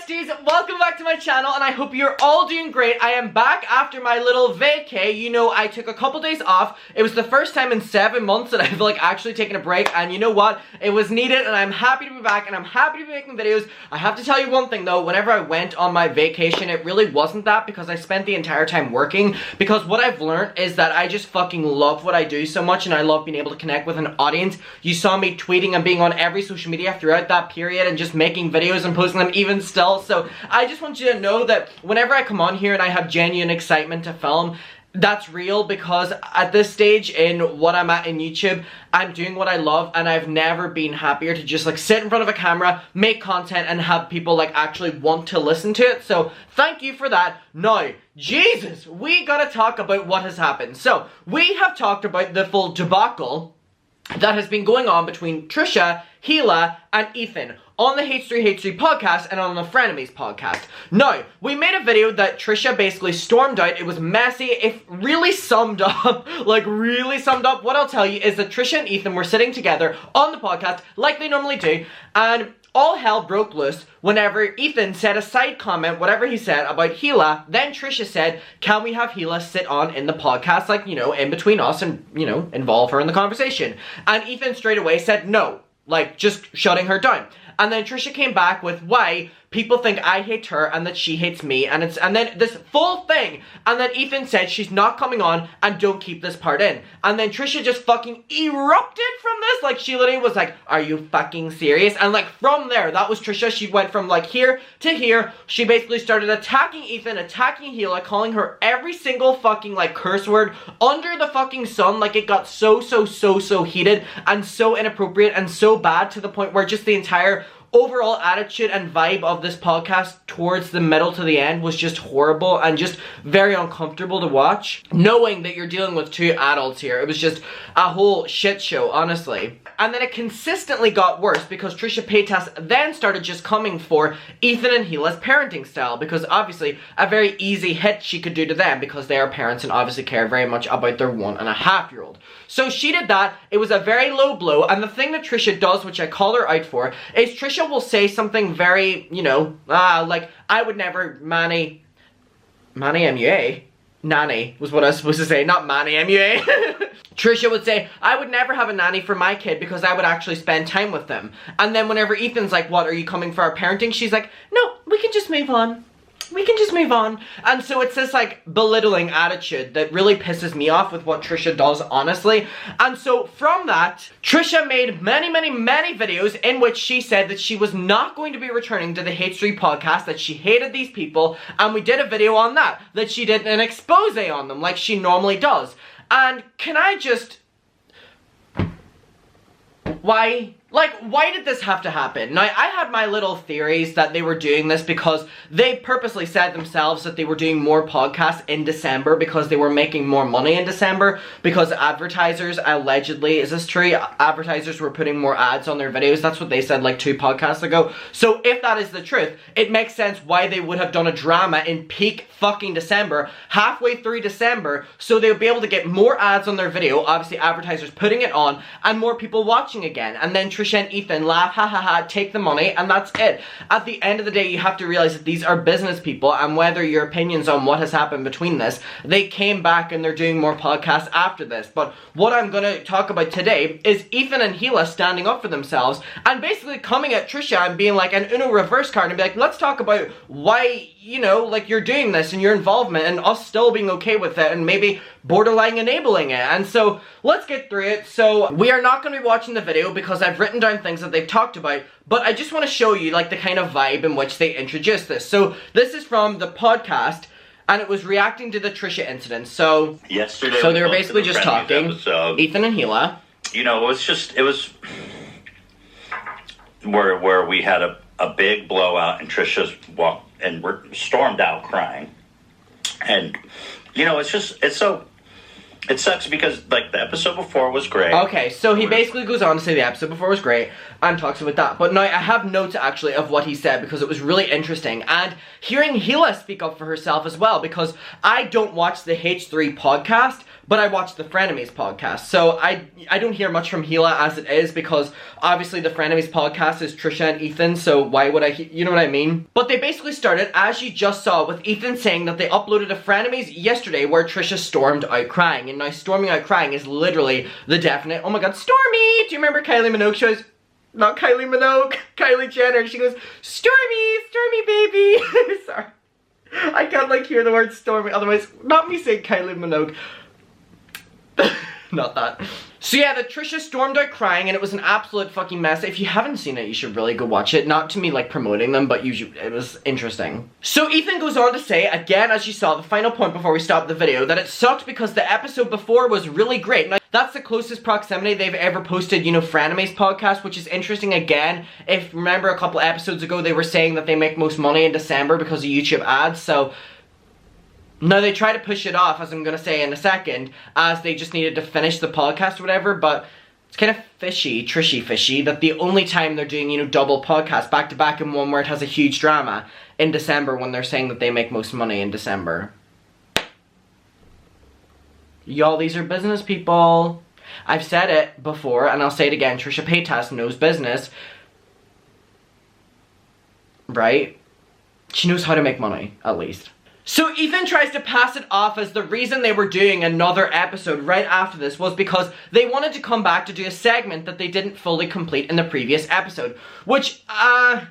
besties, welcome back to my channel and I hope you're all doing great. I am back after my little vacay. You know, I took a couple days off. It was the first time in 7 months that I've actually taken a break, and you know what? It was needed and I'm happy to be back and I'm happy to be making videos. I have to tell you one thing though, whenever I went on my vacation, it really wasn't that because I spent the entire time working, because what I've learned is that I just fucking love what I do so much and I love being able to connect with an audience. You saw me tweeting and being on every social media throughout that period and just making videos and posting them even still. So I just want you to know that whenever I come on here and I have genuine excitement to film, that's real, because at this stage in what I'm at in YouTube, I'm doing what I love and I've never been happier to just sit in front of a camera, make content and have people actually want to listen to it. So thank you for that. Now, Jesus, we gotta talk about what has happened. So we have talked about the full debacle that has been going on between Trisha, Hila, and Ethan on the H3H3 podcast and on the Frenemies podcast. Now, we made a video that Trisha basically stormed out. It was messy. It really summed up, really summed up. What I'll tell you is that Trisha and Ethan were sitting together on the podcast like they normally do, and all hell broke loose whenever Ethan said a side comment, whatever he said about Hila. Then Trisha said, can we have Hila sit on in the podcast, in between us and, involve her in the conversation? And Ethan straight away said no, just shutting her down. And then Trisha came back with why people think I hate her and that she hates me, and then this full thing, and then Ethan said she's not coming on and don't keep this part in. And then Trisha just fucking erupted from this, she literally was like, are you fucking serious? And from there, that was Trisha. She went from here to here. She basically started attacking Ethan, attacking Hila, calling her every single fucking curse word under the fucking sun. It got so heated and so inappropriate and so bad, to the point where just the entire overall attitude and vibe of this podcast towards the middle to the end was just horrible and just very uncomfortable to watch. Knowing that you're dealing with two adults here, it was just a whole shit show, honestly. And then it consistently got worse because Trisha Paytas then started just coming for Ethan and Hila's parenting style, because obviously a very easy hit she could do to them because they are parents and obviously care very much about their 1.5-year-old. So she did that. It was a very low blow, and the thing that Trisha does, which I call her out for, is Trisha will say something very, I would never Manny MUA. Nanny was what I was supposed to say, not Manny MUA. Trisha would say, I would never have a nanny for my kid because I would actually spend time with them. And then whenever Ethan's like, what, are you coming for our parenting? She's like, no, we can just move on. We can just move on. And so it's this belittling attitude that really pisses me off with what Trisha does, honestly. And so from that, Trisha made many videos in which she said that she was not going to be returning to the H3 podcast, that she hated these people, and we did a video on that she did an expose on them like she normally does. And can I just... Why did this have to happen? Now, I had my little theories that they were doing this because they purposely said themselves that they were doing more podcasts in December because they were making more money in December, because advertisers, allegedly, is this true? Advertisers were putting more ads on their videos. That's what they said 2 podcasts ago. So if that is the truth, it makes sense why they would have done a drama in peak fucking December, halfway through December, so they would be able to get more ads on their video, obviously advertisers putting it on, and more people watching again. And then Trisha and Ethan laugh, ha ha ha, take the money, and that's it. At the end of the day, you have to realize that these are business people, and whether your opinions on what has happened between this, they came back and they're doing more podcasts after this. But what I'm going to talk about today is Ethan and Hila standing up for themselves and basically coming at Trisha and being like an Uno reverse card and be like, let's talk about why, you're doing this and your involvement, and us still being okay with it and maybe borderline enabling it. And so let's get through it. So we are not going to be watching the video because I've written down things that they've talked about, but I just want to show you the kind of vibe in which they introduced this. So this is from the podcast, and it was reacting to the Trisha incident. So yesterday, they were basically just talking, Ethan and Hila. It was where we had a big blowout, and Trisha's walked and stormed out crying. And it sucks because the episode before was great. Okay, so he basically goes on to say the episode before was great and talks about that. But now I have notes actually of what he said because it was really interesting. And hearing Hila speak up for herself as well, because I don't watch the H3 podcast, but I watch the Frenemies podcast. So I don't hear much from Hila as it is, because obviously the Frenemies podcast is Trisha and Ethan, so why would I, you know what I mean? But they basically started, as you just saw, with Ethan saying that they uploaded a Frenemies yesterday where Trisha stormed out crying. And now storming out crying is literally the definite, oh my god, Stormy! Do you remember Kylie Minogue shows? Not Kylie Minogue, Kylie Jenner. She goes, Stormy, Stormy baby. Sorry. I can't like hear the word Stormy, otherwise, not me saying Kylie Minogue. Not that. So yeah, the Trisha stormed out crying and it was an absolute fucking mess. If you haven't seen it, you should really go watch it. Not to me like promoting them, but it was interesting. So Ethan goes on to say, again, as you saw, the final point before we stopped the video, that it sucked because the episode before was really great. Now, that's the closest proximity they've ever posted, you know, Frenemies podcast, which is interesting again. If remember a couple episodes ago, they were saying that they make most money in December because of YouTube ads, so now they try to push it off, as I'm going to say in a second, as they just needed to finish the podcast or whatever, but it's kind of fishy, Trishy fishy, that the only time they're doing, you know, double podcasts back to back in one where it has a huge drama in December when they're saying that they make most money in December. Y'all, these are business people. I've said it before, and I'll say it again, Trisha Paytas knows business. Right? She knows how to make money, at least. So Ethan tries to pass it off as the reason they were doing another episode right after this was because they wanted to come back to do a segment that they didn't fully complete in the previous episode. Which, I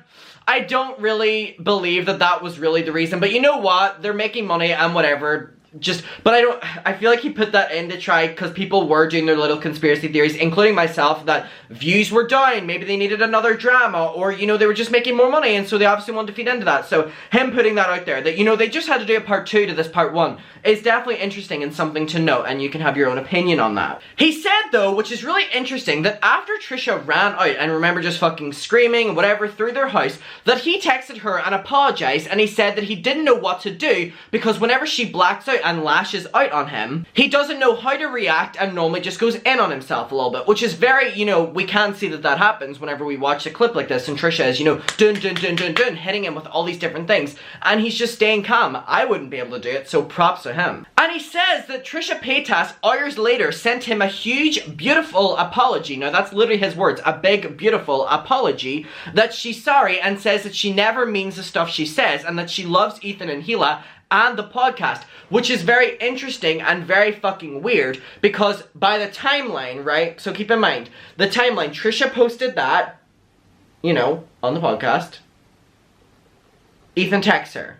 don't really believe that was really the reason. But you know what? They're making money and whatever. But I feel like he put that in to try, because people were doing their little conspiracy theories, including myself, that views were down, maybe they needed another drama, or, you know, they were just making more money, and so they obviously wanted to feed into that. So, him putting that out there, that, you know, they just had to do a part 2 to this part 1, is definitely interesting and something to note, and you can have your own opinion on that. He said, though, which is really interesting, that after Trisha ran out, and remember just fucking screaming, whatever, through their house, that he texted her and apologized, and he said that he didn't know what to do, because whenever she blacks out and lashes out on him, he doesn't know how to react and normally just goes in on himself a little bit, which is very, you know, we can see that happens whenever we watch a clip like this and Trisha is, you know, dun dun dun dun dun, hitting him with all these different things, and he's just staying calm. I wouldn't be able to do it, so props to him. And he says that Trisha Paytas hours later sent him a huge, beautiful apology. Now that's literally his words, a big, beautiful apology, that she's sorry and says that she never means the stuff she says and that she loves Ethan and Hila and the podcast, which is very interesting and very fucking weird, because by the timeline, right, so keep in mind, the timeline, Trisha posted that, you know, on the podcast, Ethan texts her,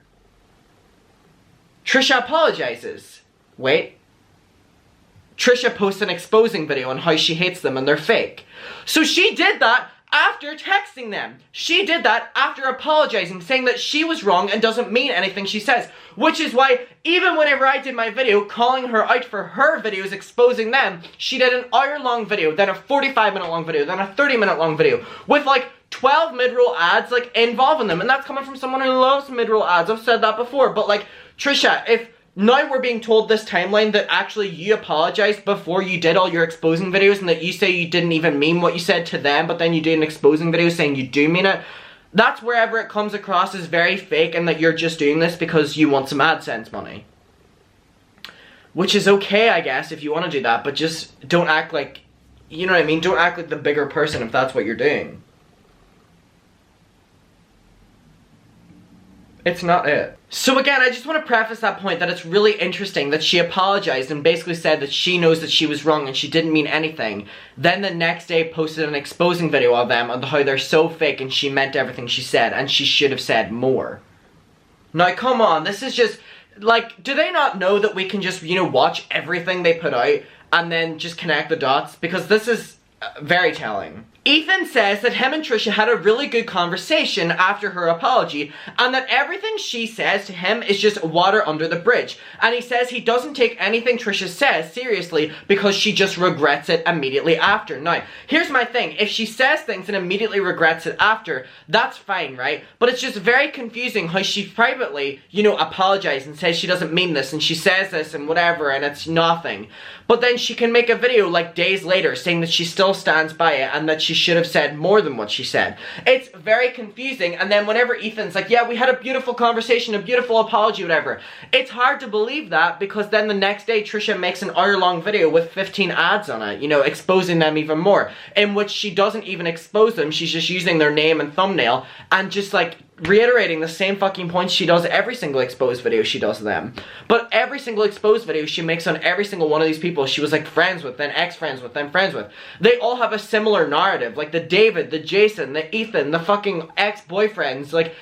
Trisha apologizes, wait, Trisha posts an exposing video on how she hates them and they're fake. So she did that after texting them. She did that after apologizing, saying that she was wrong and doesn't mean anything she says. Which is why, even whenever I did my video calling her out for her videos exposing them, she did an hour-long video, then a 45-minute long video, then a 30-minute long video, with like 12 mid-roll ads like involving them. And that's coming from someone who loves mid-roll ads. I've said that before. But like, Trisha, if now we're being told this timeline that actually you apologized before you did all your exposing videos, and that you say you didn't even mean what you said to them, but then you do an exposing video saying you do mean it, that's wherever it comes across as very fake and that you're just doing this because you want some AdSense money. Which is okay, I guess, if you want to do that, but just don't act like, you know what I mean, don't act like the bigger person if that's what you're doing. It's not it. So again, I just want to preface that point that it's really interesting that she apologized and basically said that she knows that she was wrong and she didn't mean anything. Then the next day posted an exposing video of them on how they're so fake and she meant everything she said and she should have said more. Now come on, this is just, like, do they not know that we can just, you know, watch everything they put out and then just connect the dots? Because this is very telling. Ethan says that him and Trisha had a really good conversation after her apology, and that everything she says to him is just water under the bridge. And he says he doesn't take anything Trisha says seriously because she just regrets it immediately after. Now, here's my thing. If she says things and immediately regrets it after, that's fine, right? But it's just very confusing how she privately, you know, apologizes and says she doesn't mean this, and she says this and whatever, and it's nothing. But then she can make a video like days later saying that she still stands by it and that she should have said more than what she said. It's very confusing, and then whenever Ethan's like, yeah, we had a beautiful conversation, a beautiful apology, whatever, it's hard to believe that, because then the next day Trisha makes an hour-long video with 15 ads on it, you know, exposing them even more, in which she doesn't even expose them, she's just using their name and thumbnail, and just like reiterating the same fucking points she does every single exposed video she does of them. But every single exposed video she makes on every single one of these people she was like friends with, then ex-friends with, then friends with, they all have a similar narrative. Like the David, the Jason, the Ethan, the fucking ex-boyfriends, like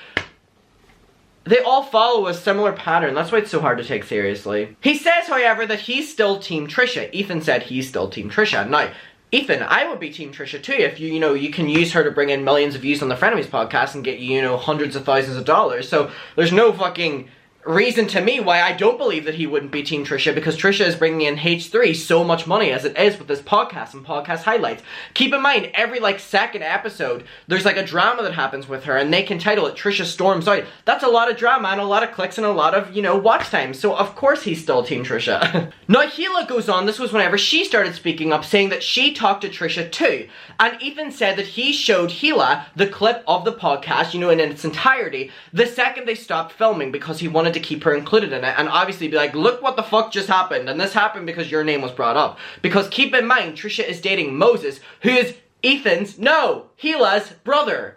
they all follow a similar pattern. That's why it's so hard to take seriously. He says, however, that he's still Team Trisha. Ethan said he's still Team Trisha. Now, Ethan, I would be Team Trisha too if you know, you can use her to bring in millions of views on the Frenemies podcast and get you know, hundreds of thousands of dollars. So there's no fucking reason to me why I don't believe that he wouldn't be Team Trisha, because Trisha is bringing in H3 so much money as it is with this podcast and podcast highlights. Keep in mind, every like second episode, there's like a drama that happens with her, and they can title it Trisha Storms Out. That's a lot of drama and a lot of clicks and a lot of, you know, watch time. So of course he's still Team Trisha. Now Hila goes on, this was whenever she started speaking up, saying that she talked to Trisha too. And Ethan said that he showed Hila the clip of the podcast, you know, in its entirety, the second they stopped filming, because he wanted to keep her included in it and obviously be like, look what the fuck just happened, and this happened because your name was brought up. Because keep in mind, Trisha is dating Moses, who is Hila's brother.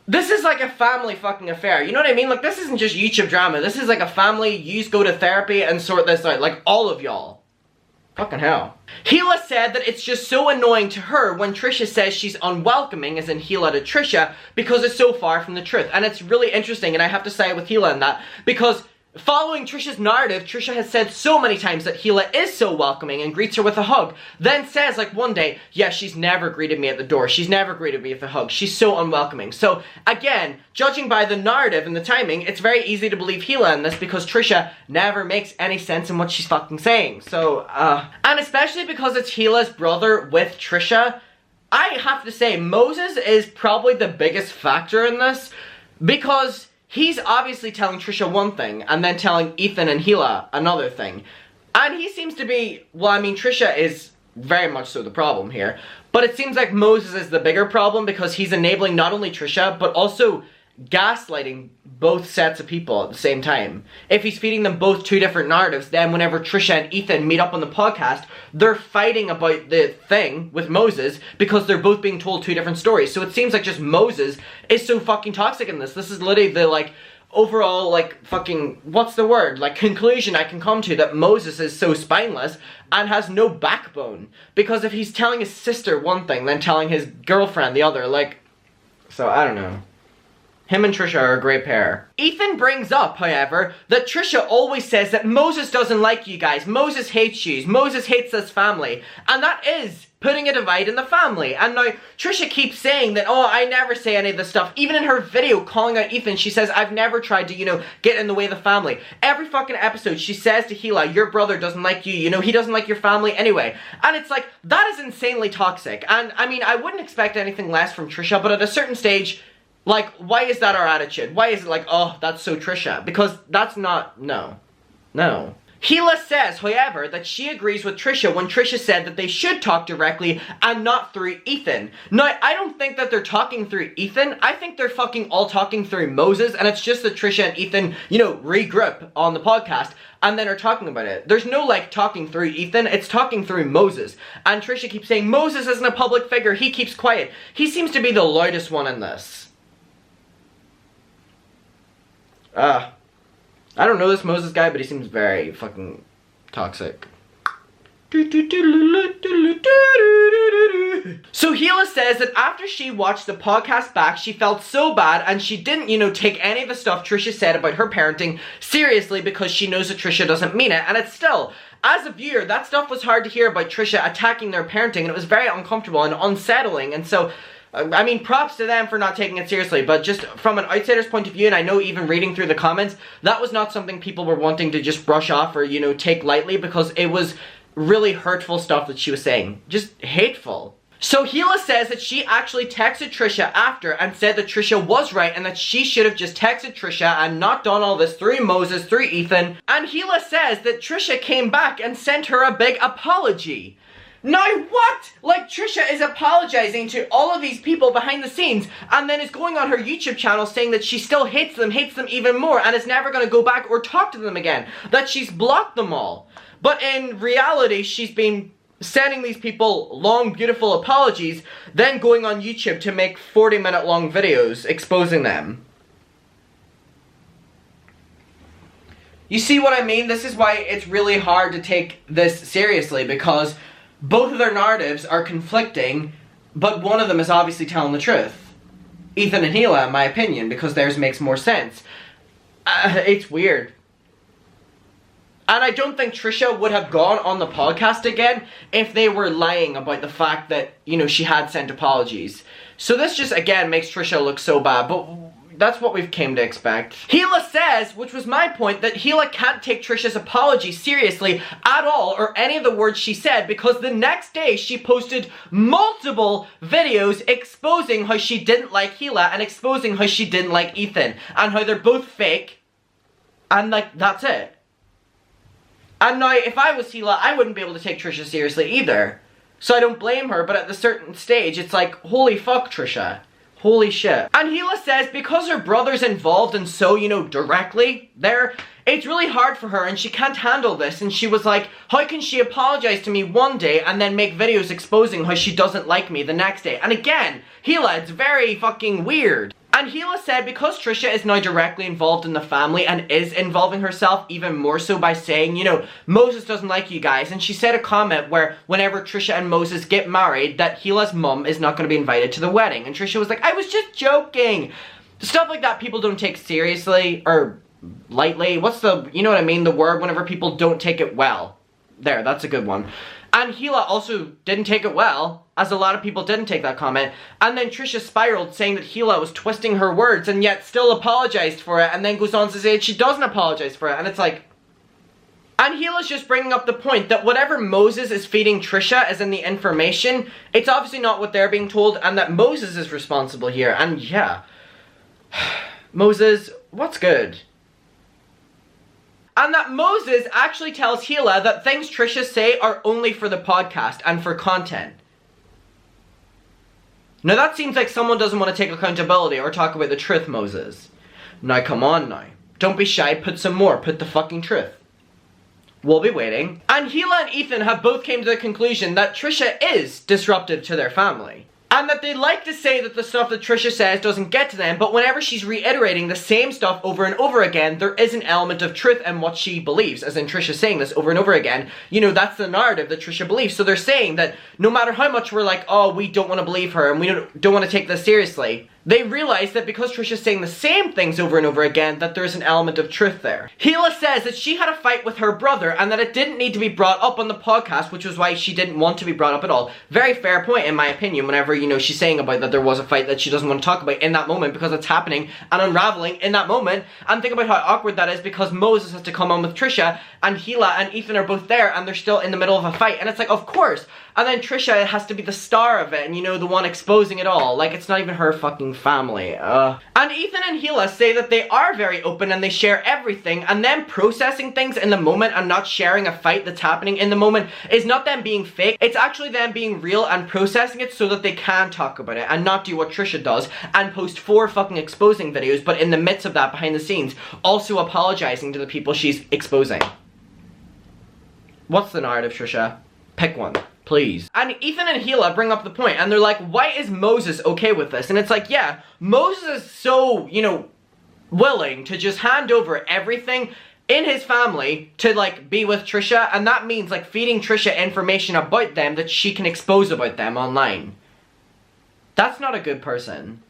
This is like a family fucking affair, you know what I mean? Like, this isn't just YouTube drama, this is like a family, yous go to therapy and sort this out, like all of y'all. Fucking hell. Hila said that it's just so annoying to her when Trisha says she's unwelcoming, as in Hila to Trisha, because it's so far from the truth. And it's really interesting, and I have to side with Hila in that, because following Trisha's narrative, Trisha has said so many times that Hila is so welcoming and greets her with a hug. Then says, like, one day, yeah, she's never greeted me at the door. She's never greeted me with a hug. She's so unwelcoming. So, again, judging by the narrative and the timing, it's very easy to believe Hila in this, because Trisha never makes any sense in what she's fucking saying. So, and especially because it's Hila's brother with Trisha, I have to say, Moses is probably the biggest factor in this, because he's obviously telling Trisha one thing, and then telling Ethan and Hila another thing. And he seems to be, well, I mean, Trisha is very much so the problem here. But it seems like Moses is the bigger problem, because he's enabling not only Trisha, but also gaslighting both sets of people at the same time. If he's feeding them both two different narratives, then whenever Trisha and Ethan meet up on the podcast, they're fighting about the thing with Moses, because they're both being told two different stories. So it seems like just Moses is so fucking toxic in this. This is literally the, like, overall, like, fucking, what's the word? Like, conclusion I can come to, that Moses is so spineless and has no backbone. Because if he's telling his sister one thing, then telling his girlfriend the other, like, so I don't know. Him and Trisha are a great pair. Ethan brings up, however, that Trisha always says that Moses doesn't like you guys. Moses hates you. Moses hates this family. And that is putting a divide in the family. And now, Trisha keeps saying that, oh, I never say any of this stuff. Even in her video calling out Ethan, she says, I've never tried to, you know, get in the way of the family. Every fucking episode, she says to Hila, your brother doesn't like you. You know, he doesn't like your family anyway. And it's like, that is insanely toxic. And, I mean, I wouldn't expect anything less from Trisha, but at a certain stage, like, why is that our attitude? Why is it like, oh, that's so Trisha? Because that's not, no. No. Hila says, however, that she agrees with Trisha when Trisha said that they should talk directly and not through Ethan. Now, I don't think that they're talking through Ethan. I think they're fucking all talking through Moses, and it's just that Trisha and Ethan, you know, regroup on the podcast and then are talking about it. There's no, like, talking through Ethan. It's talking through Moses. And Trisha keeps saying, Moses isn't a public figure. He keeps quiet. He seems to be the loudest one in this. I don't know this Moses guy, but he seems very fucking toxic. So Hila says that after she watched the podcast back, she felt so bad and she didn't, you know, take any of the stuff Trisha said about her parenting seriously, because she knows that Trisha doesn't mean it. And it's still, as a viewer, that stuff was hard to hear about Trisha attacking their parenting, and it was very uncomfortable and unsettling. And so, I mean, props to them for not taking it seriously, but just from an outsider's point of view, and I know even reading through the comments, that was not something people were wanting to just brush off or, you know, take lightly, because it was really hurtful stuff that she was saying. Just hateful. So Hila says that she actually texted Trisha after and said that Trisha was right and that she should have just texted Trisha and not done all this through Moses, through Ethan. And Hila says that Trisha came back and sent her a big apology. Now what? Like, Trisha is apologizing to all of these people behind the scenes and then is going on her YouTube channel saying that she still hates them even more, and is never going to go back or talk to them again. That she's blocked them all. But in reality, she's been sending these people long, beautiful apologies, then going on YouTube to make 40-minute long videos exposing them. You see what I mean? This is why it's really hard to take this seriously, because both of their narratives are conflicting, but one of them is obviously telling the truth. Ethan and Hila, in my opinion, because theirs makes more sense. It's weird. And I don't think Trisha would have gone on the podcast again if they were lying about the fact that, you know, she had sent apologies. So this just, again, makes Trisha look so bad, but that's what we've came to expect. Hila says, which was my point, that Hila can't take Trisha's apology seriously at all, or any of the words she said, because the next day she posted multiple videos exposing how she didn't like Hila and exposing how she didn't like Ethan, and how they're both fake, and like, that's it. And now, if I was Hila, I wouldn't be able to take Trisha seriously either. So I don't blame her, but at a certain stage, it's like, holy fuck, Trisha. Holy shit. And Hila says because her brother's involved and so, you know, directly there, it's really hard for her and she can't handle this. And she was like, how can she apologize to me one day and then make videos exposing how she doesn't like me the next day? And again, Hila, it's very fucking weird. And Hila said because Trisha is now directly involved in the family and is involving herself even more so by saying, you know, Moses doesn't like you guys. And she said a comment where whenever Trisha and Moses get married, that Hila's mum is not going to be invited to the wedding. And Trisha was like, I was just joking. Stuff like that people don't take seriously or lightly. What's the, you know what I mean, the word whenever people don't take it well. There, that's a good one. And Hila also didn't take it well, as a lot of people didn't take that comment. And then Trisha spiraled saying that Hila was twisting her words and yet still apologized for it, and then goes on to say that she doesn't apologize for it. And it's like... And Hila's just bringing up the point that whatever Moses is feeding Trisha as in the information, it's obviously not what they're being told, and that Moses is responsible here. And yeah. Moses, what's good? And that Moses actually tells Hila that things Trisha say are only for the podcast and for content. Now that seems like someone doesn't want to take accountability or talk about the truth, Moses. Now come on now. Don't be shy, put some more, put the fucking truth. We'll be waiting. And Hila and Ethan have both came to the conclusion that Trisha is disruptive to their family. And that they like to say that the stuff that Trisha says doesn't get to them, but whenever she's reiterating the same stuff over and over again, there is an element of truth in what she believes. As in Trisha saying this over and over again, you know, that's the narrative that Trisha believes. So they're saying that no matter how much we're like, oh, we don't want to believe her and we don't want to take this seriously, they realize that because Trisha's saying the same things over and over again, that there's an element of truth there. Hila says that she had a fight with her brother and that it didn't need to be brought up on the podcast, which was why she didn't want to be brought up at all. Very fair point in my opinion, whenever, you know, she's saying about that there was a fight that she doesn't want to talk about in that moment because it's happening and unraveling in that moment. And think about how awkward that is because Moses has to come on with Trisha and Hila and Ethan are both there and they're still in the middle of a fight. And it's like, of course. And then Trisha has to be the star of it and, you know, the one exposing it all. Like, it's not even her fucking family. And Ethan and Hila say that they are very open and they share everything, and them processing things in the moment and not sharing a fight that's happening in the moment is not them being fake. It's actually them being real and processing it so that they can talk about it and not do what Trisha does and post 4 fucking exposing videos, but in the midst of that, behind the scenes, also apologizing to the people she's exposing. What's the narrative, Trisha? Pick one. Please. And Ethan and Hila bring up the point, and they're like, why is Moses okay with this? And it's like, yeah, Moses is so, you know, willing to just hand over everything in his family to, like, be with Trisha, and that means, like, feeding Trisha information about them that she can expose about them online. That's not a good person.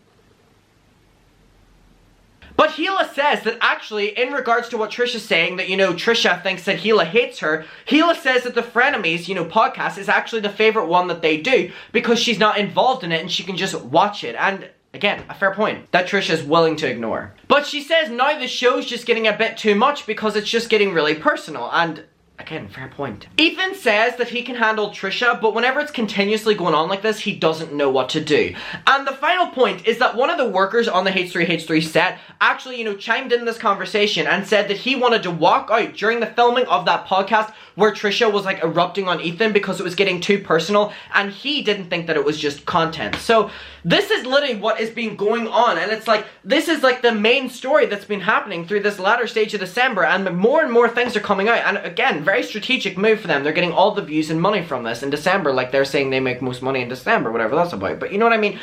But Hila says that actually, in regards to what Trisha's saying, that, you know, Trisha thinks that Hila hates her, Hila says that the Frenemies, you know, podcast is actually the favorite one that they do because she's not involved in it and she can just watch it. And again, a fair point that Trisha's willing to ignore. But she says now the show's just getting a bit too much because it's just getting really personal. And Again, fair point. Ethan says that he can handle Trisha, but whenever it's continuously going on like this, he doesn't know what to do. And the final point is that one of the workers on the H3H3 set actually, you know, chimed in this conversation and said that he wanted to walk out during the filming of that podcast where Trisha was like erupting on Ethan because it was getting too personal, and he didn't think that it was just content. So this is literally what is being going on, and it's like, this is like the main story that's been happening through this latter stage of December, and more things are coming out. And again, very strategic move for them. They're getting all the views and money from this in December, like they're saying they make most money in December, whatever that's about. But you know what I mean?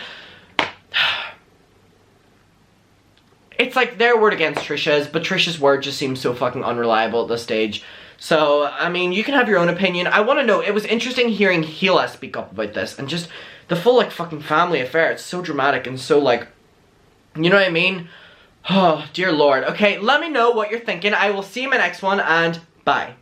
It's like their word against Trisha's, but Trisha's word just seems so fucking unreliable at this stage. So, I mean, you can have your own opinion. I want to know, it was interesting hearing Hila speak up about this, and just the full, like, fucking family affair. It's so dramatic and so, like, you know what I mean? Oh, dear Lord. Okay, let me know what you're thinking. I will see you in my next one, and bye.